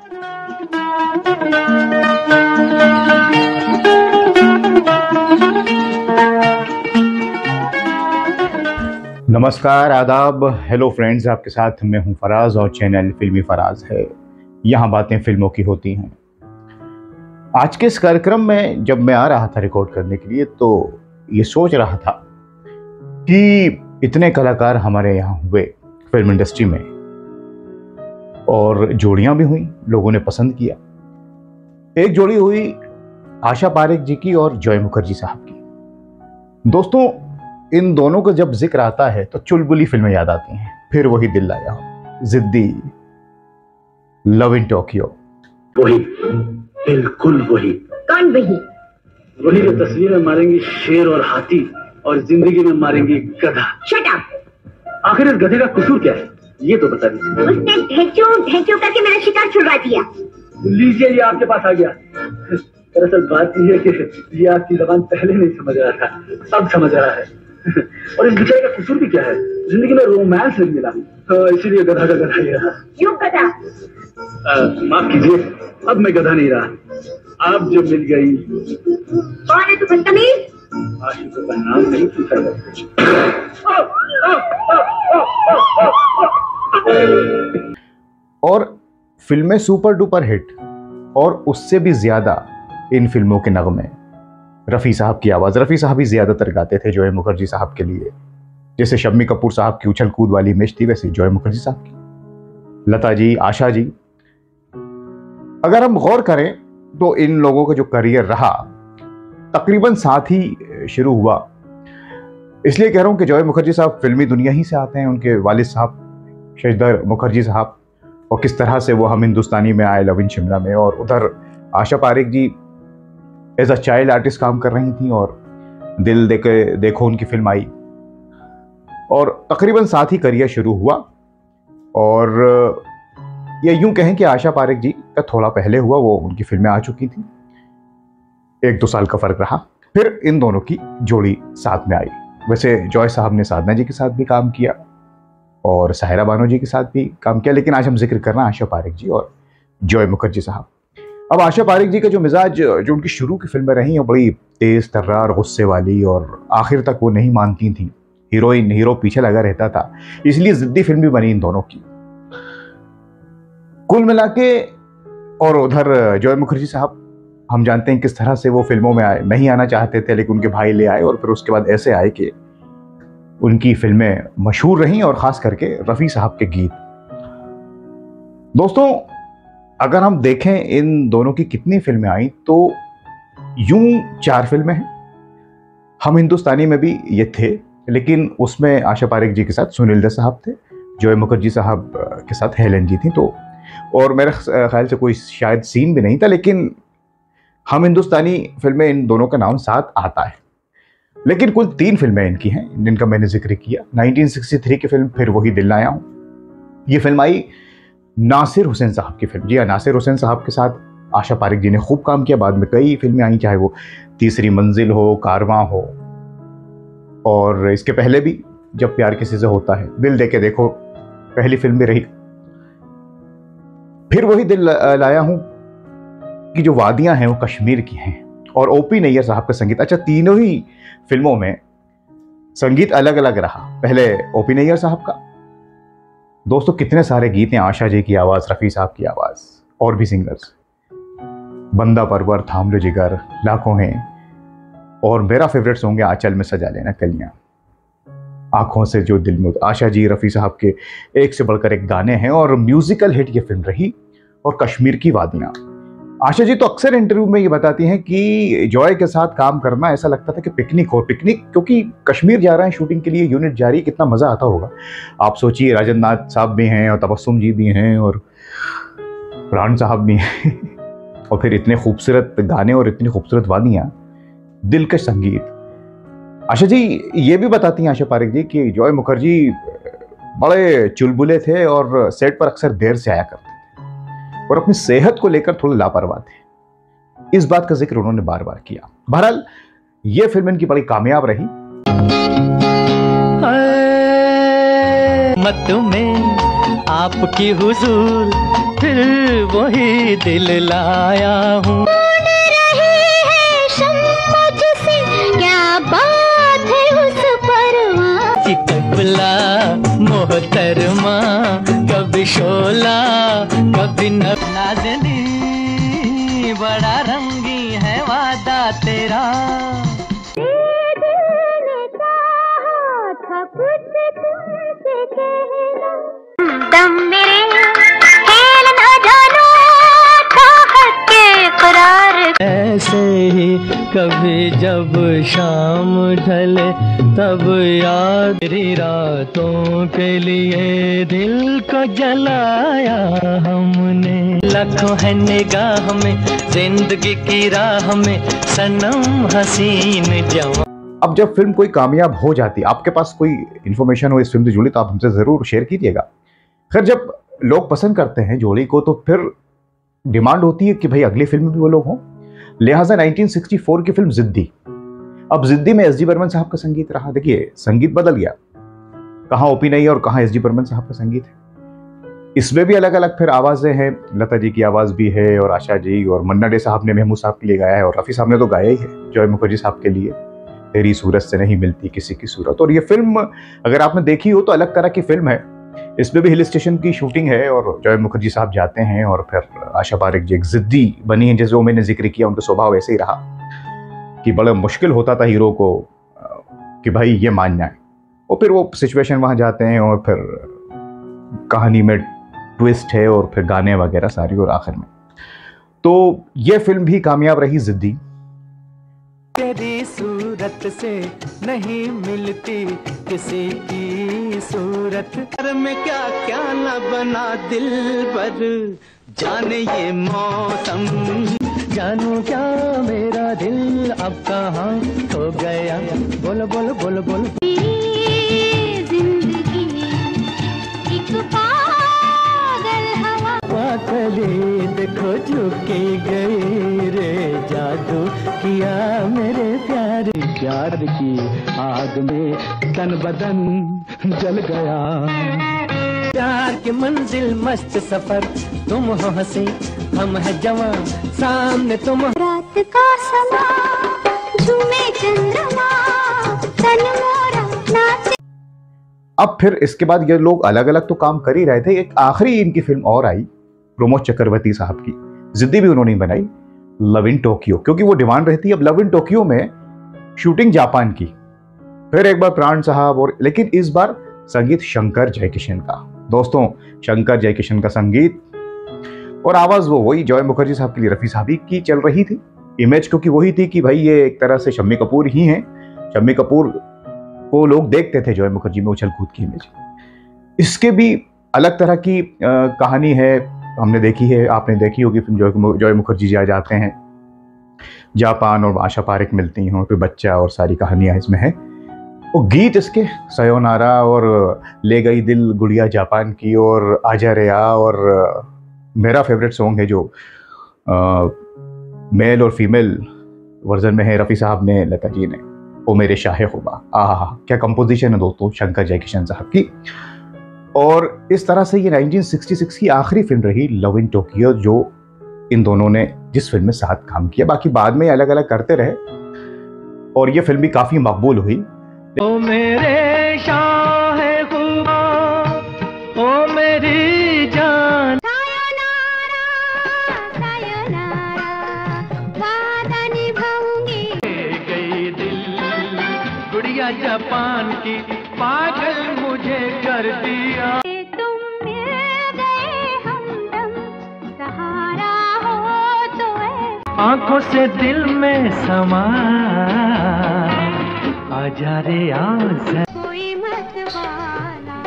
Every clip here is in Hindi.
नमस्कार, आदाब, हेलो फ्रेंड्स। आपके साथ मैं हूं फराज और चैनल फिल्मी फराज है। यहाँ बातें फिल्मों की होती हैं। आज के इस कार्यक्रम में जब मैं आ रहा था रिकॉर्ड करने के लिए तो ये सोच रहा था कि इतने कलाकार हमारे यहाँ हुए फिल्म इंडस्ट्री में और जोड़ियां भी हुई, लोगों ने पसंद किया। एक जोड़ी हुई आशा पारेख जी की और जॉय मुखर्जी साहब की। दोस्तों, इन दोनों का जब जिक्र आता है तो चुलबुली फिल्में याद आती हैं। फिर वही दिल लाया हूं, जिद्दी, लव इन टोक्यो। वही, बिल्कुल वही। कौन वही? वही जो तस्वीर में मारेंगी शेर और हाथी और जिंदगी में मारेंगी गधा। Shut up. आखिर इस गधे का कसूर क्या है, ये तो बता दीजिए। उसने ढेंचू करके मेरा शिकार छुड़वा दिया। लीजिए, ये आपके पास आ गया। दरअसल बात यह है कि ये आपकी जबान पहले नहीं समझ रहा था, अब समझ रहा है। और इस बेचारे का कसूर भी क्या है, जिंदगी में रोमांस नहीं मिला, इसीलिए गधा का गधा ही रहा। क्यों गधा? माफ कीजिए, अब मैं गधा नहीं रहा। आप जो मिल गई। कौन है तू बदतमीज? आशिकों का नाम नहीं पूछा करते। और फिल्में सुपर डुपर हिट, और उससे भी ज्यादा इन फिल्मों के नगमे रफ़ी साहब की आवाज़। रफ़ी साहब ही ज़्यादातर गाते थे जॉय मुखर्जी साहब के लिए। जैसे शम्मी कपूर साहब की उछल कूद वाली इमेज थी, वैसे जॉय मुखर्जी साहब की, लता जी, आशा जी। अगर हम गौर करें तो इन लोगों का जो करियर रहा तकरीबन साथ ही शुरू हुआ। इसलिए कह रहा हूं कि जॉय मुखर्जी साहब फिल्मी दुनिया ही से आते हैं। उनके वालिद साहब शशिधर मुखर्जी साहब, और किस तरह से वो हम हिंदुस्तानी में आए, लव इन शिमला में। और उधर आशा पारेख जी एज अ चाइल्ड आर्टिस्ट काम कर रही थी और दिल देखो उनकी फिल्म आई, और तकरीबन साथ ही करियर शुरू हुआ। और ये यूं कहें कि आशा पारेख जी का थोड़ा पहले हुआ, वो उनकी फिल्में आ चुकी थी, 1-2 साल का फर्क रहा। फिर इन दोनों की जोड़ी साथ में आई। वैसे जॉय साहब ने साधना जी के साथ भी काम किया और साहिरा बानो जी के साथ भी काम किया, लेकिन आज हम जिक्र कर रहे हैं आशा पारेख जी और जॉय मुखर्जी साहब। अब आशा पारेख जी का जो मिजाज, जो उनकी शुरू की फिल्में रही, वो बड़ी तेज तर्रार, गुस्से वाली, और आखिर तक वो नहीं मानती थी। हीरो पीछे लगा रहता था, इसलिए जिद्दी फिल्म भी बनी इन दोनों की। कुल मिला के, और उधर जॉय मुखर्जी साहब, हम जानते हैं किस तरह से वो फिल्मों में आए। नहीं आना चाहते थे, लेकिन उनके भाई ले आए, और फिर उसके बाद ऐसे आए कि उनकी फिल्में मशहूर रहीं, और खास करके रफ़ी साहब के गीत। दोस्तों, अगर हम देखें इन दोनों की कितनी फिल्में आई तो यूं 4 फिल्में हैं। हम हिंदुस्तानी में भी ये थे, लेकिन उसमें आशा पारेख जी के साथ सुनील दत्त साहब थे, जॉय मुखर्जी साहब के साथ हेलन जी थी। तो और मेरे ख्याल से कोई शायद सीन भी नहीं था, लेकिन हम हिंदुस्तानी फिल्में इन दोनों का नाम साथ आता है। लेकिन कुल 3 फिल्में इनकी हैं जिनका मैंने जिक्र किया। 1963 की फिल्म फिर वही दिल लाया हूं, ये फिल्म आई नासिर हुसैन साहब की फिल्म। जी हाँ, नासिर हुसैन साहब के साथ आशा पारेख जी ने खूब काम किया। बाद में कई फिल्में आई, चाहे वो तीसरी मंजिल हो, कारवां हो, और इसके पहले भी जब प्यार किसी से होता है, दिल देके देखो पहली फिल्म भी रही। फिर वही दिल लाया हूं कि जो वादियां हैं वो कश्मीर की हैं, और ओपी नैयर साहब का संगीत। अच्छा, तीनों ही फिल्मों में संगीत अलग अलग रहा। पहले ओपी नैयर साहब का। दोस्तों, कितने सारे गीत हैं, आशा जी की आवाज़, रफ़ी साहब की आवाज़, और भी सिंगर्स, बंदा परवर, थाम लो जिगर, लाखों हैं, और मेरा फेवरेट सॉन्ग है आंचल में सजा लेना कलियां, आंखों से जो दिल में। आशा जी, रफ़ी साहब के एक से बढ़कर एक गाने हैं, और म्यूजिकल हिट ये फिल्म रही। और कश्मीर की वादियाँ, आशा जी तो अक्सर इंटरव्यू में ये बताती हैं कि जॉय के साथ काम करना ऐसा लगता था कि पिकनिक हो। पिकनिक क्योंकि कश्मीर जा रहे हैं शूटिंग के लिए, यूनिट जा रही, कितना मज़ा आता होगा। आप सोचिए, राजेंद्र नाथ साहब भी हैं, और तबस्सुम जी भी हैं, और प्राण साहब भी हैं और फिर इतने खूबसूरत गाने और इतनी खूबसूरत वादियाँ, दिलकश संगीत। आशा जी ये भी बताती हैं, आशा पारेख जी, कि जॉय मुखर्जी बड़े चुलबुले थे और सेट पर अक्सर देर से आया करते थे, और अपनी सेहत को लेकर थोड़े लापरवाह थे। इस बात का जिक्र उन्होंने बार बार किया। बहरहाल ये फिल्म इनकी बड़ी कामयाब रही। मत में आपकी हुजूर फिर वही दिल लाया हूँ। चितकला मोहतरमा कभी शोला कभी नाज़नी, बड़ा रंगी है वादा तेरा। दम मेरे खेल न जानो चाहत के करार। ऐसे ही कभी जब शाम ढले तब याद तेरी रातों के लिए दिल को जलाया हमने। लाखों है निगाह में जिंदगी की राह में सनम हसीन जवां। अब जब फिल्म कोई कामयाब हो जाती, आपके पास कोई इन्फॉर्मेशन हो इस फिल्म से जुड़ी तो आप हमसे ज़रूर शेयर कीजिएगा। खैर, जब लोग पसंद करते हैं जोड़ी को तो फिर डिमांड होती है कि भाई अगली फिल्म में भी वो लोग हों। लिहाजा 1964 की फिल्म जिद्दी। अब जिद्दी में एस डी बर्मन साहब का संगीत रहा। देखिए, संगीत बदल गया, कहाँ ओपी नहीं है और कहाँ एस डी बर्मन साहब का संगीत है। इसमें भी अलग अलग फिर आवाज़ें हैं। लता जी की आवाज़ भी है और आशा जी और मन्ना डे साहब ने महमूद साहब के लिए गाया है और रफ़ी साहब ने तो गाया ही है जॉय मुखर्जी साहब के लिए, तेरी सूरत से नहीं मिलती किसी की सूरत। और ये फिल्म अगर आपने देखी हो तो अलग तरह की फिल्म है। इसमें भी हिल स्टेशन की शूटिंग है और जॉय मुखर्जी साहब जाते हैं और फिर आशा पारेख जी एक जिद्दी बनी है, जैसे वो मैंने जिक्र किया, उनका स्वभाव ऐसे ही रहा कि बड़ा मुश्किल होता था हीरो को कि भाई ये मान जाए। और फिर वो सिचुएशन वहाँ जाते हैं और फिर कहानी में ट्विस्ट है और फिर गाने वगैरह सारी और आखिर में तो ये फिल्म भी कामयाब रही जिद्दी। तेरी सूरत से नहीं मिलती किसी की सूरत, घर में क्या क्या न बना दिल पर, जाने ये मौसम, जानू क्या मेरा दिल अब कहाँ खो गया। बोलो बोलो बोलो बोलो। जिंदगी एक पागल हवा, पागली देखो झुकी गई रे, जादू किया मेरे प्यार। प्यार की आग में तन बदन जल गया। प्यार की मंजिल मस्त सफर, तुम हो हंसी हम है जवां, सामने तुम। रात का समा झूमे चंद्रमा, तन मोरा नाचे। अब फिर इसके बाद ये लोग अलग अलग तो काम कर ही रहे थे। एक आखिरी इनकी फिल्म और आई प्रमोद चक्रवर्ती साहब की, जिद्दी भी उन्होंने बनाई, लव इन टोक्यो, क्योंकि वो डिमांड रहती है अब लव इन टोक्यो में शूटिंग जापान की। फिर एक बार प्राण साहब और, लेकिन इस बार संगीत शंकर जयकिशन का। दोस्तों, शंकर जयकिशन का संगीत और आवाज वो वही जॉय मुखर्जी साहब के लिए रफ़ी साहब की चल रही थी। इमेज क्योंकि वही थी कि भाई ये एक तरह से शम्मी कपूर ही हैं। शम्मी कपूर को लोग देखते थे जॉय मुखर्जी में उछल कूद की इमेज। इसके भी अलग तरह की कहानी है, हमने देखी है, आपने देखी होगी फिल्म। जॉय मुखर्जी जाते हैं जापान और आशा पारेख मिलती हैं और फिर बच्चा और सारी कहानियाँ इसमें है। वो गीत इसके सयोनारा और ले गई दिल गुड़िया जापान की और आजा रेया और मेरा फेवरेट सॉन्ग है जो मेल और फीमेल वर्जन में है, रफ़ी साहब ने, लता जी ने, ओ मेरे शाहे खुबा। आहा, क्या कंपोजिशन है दोस्तों शंकर जयकिशन साहब की। और इस तरह से ये 1966 की आखिरी फिल्म रही लव इन टोक्यो, जो इन दोनों ने जिस फिल्म में साथ काम किया। बाकी बाद में अलग अलग करते रहे और ये फिल्म भी काफ़ी मकबूल हुई। ओ मेरे शाहे खुबा, ओ मेरी जान, गई दिल गुड़िया जापान की, पागल मुझे कर दिया। तुम मिल गए हमदम, सहारा हो तो आंखों से दिल में समा, आजा रे आजा। कोई मत वाला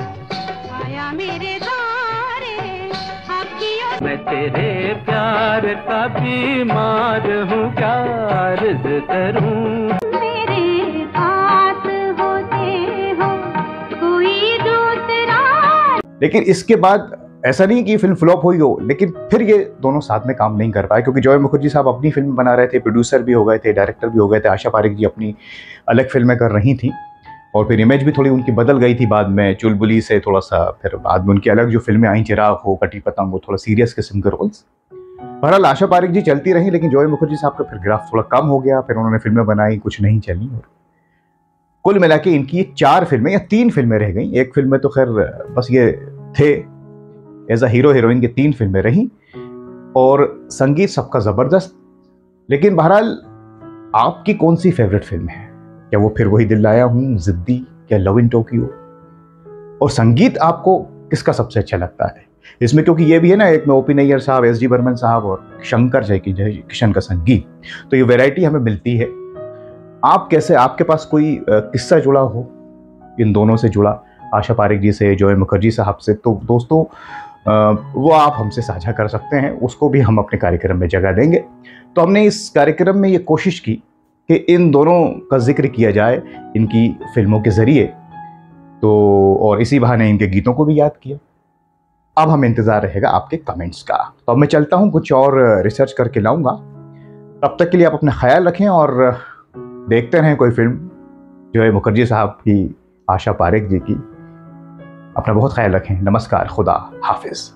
आया मेरे द्वारे, आपकी मैं तेरे प्यार का बीमार हूँ, क्या अर्ज करूँ। मेरे पास होते हो कोई दूसरा। लेकिन इसके बाद ऐसा नहीं कि फिल्म फ्लॉप हुई हो, लेकिन फिर ये दोनों साथ में काम नहीं कर पाए क्योंकि जॉय मुखर्जी साहब अपनी फिल्म बना रहे थे, प्रोड्यूसर भी हो गए थे, डायरेक्टर भी हो गए थे। आशा पारेख जी अपनी अलग फिल्में कर रही थी और फिर इमेज भी थोड़ी उनकी बदल गई थी बाद में, चुलबुली से थोड़ा सा, फिर बाद में उनकी अलग जो फिल्में आई, चिराग हो, कटी पतंग, वो थोड़ा सीरियस किस्म के रोल्स। बहरहाल आशा पारेख जी चलती रही, लेकिन जॉय मुखर्जी साहब का फिर ग्राफ थोड़ा कम हो गया, फिर उन्होंने फिल्में बनाई, कुछ नहीं चली, और कुल मिला के इनकी ये 4 फिल्में या 3 फिल्में रह गई। एक फिल्म में तो खैर बस ये थे एज अ हीरो हीरोइन की 3 फिल्में रहीं, और संगीत सबका ज़बरदस्त। लेकिन बहरहाल आपकी कौन सी फेवरेट फिल्म है? क्या वो फिर वही दिल लाया हूँ, जिद्दी, क्या लव इन टोक्यो? और संगीत आपको किसका सबसे अच्छा लगता है इसमें? क्योंकि ये भी है ना, एक में ओपी नैयर साहब, एस डी बर्मन साहब और शंकर जयकिशन का संगीत, तो ये वैरायटी हमें मिलती है। आप कैसे, आपके पास कोई किस्सा जुड़ा हो इन दोनों से जुड़ा, आशा पारेख जी से, जॉय मुखर्जी साहब से, तो दोस्तों वो आप हमसे साझा कर सकते हैं, उसको भी हम अपने कार्यक्रम में जगह देंगे। तो हमने इस कार्यक्रम में ये कोशिश की कि इन दोनों का जिक्र किया जाए इनकी फिल्मों के ज़रिए, तो और इसी बहाने इनके गीतों को भी याद किया। अब हमें इंतज़ार रहेगा आपके कमेंट्स का। तो अब मैं चलता हूँ, कुछ और रिसर्च करके लाऊंगा। तब तक के लिए आप अपना ख्याल रखें और देखते रहें कोई फिल्म जो है मुखर्जी साहब की, आशा पारेख जी की। अपना बहुत ख्याल रखें। नमस्कार, खुदा हाफिज़।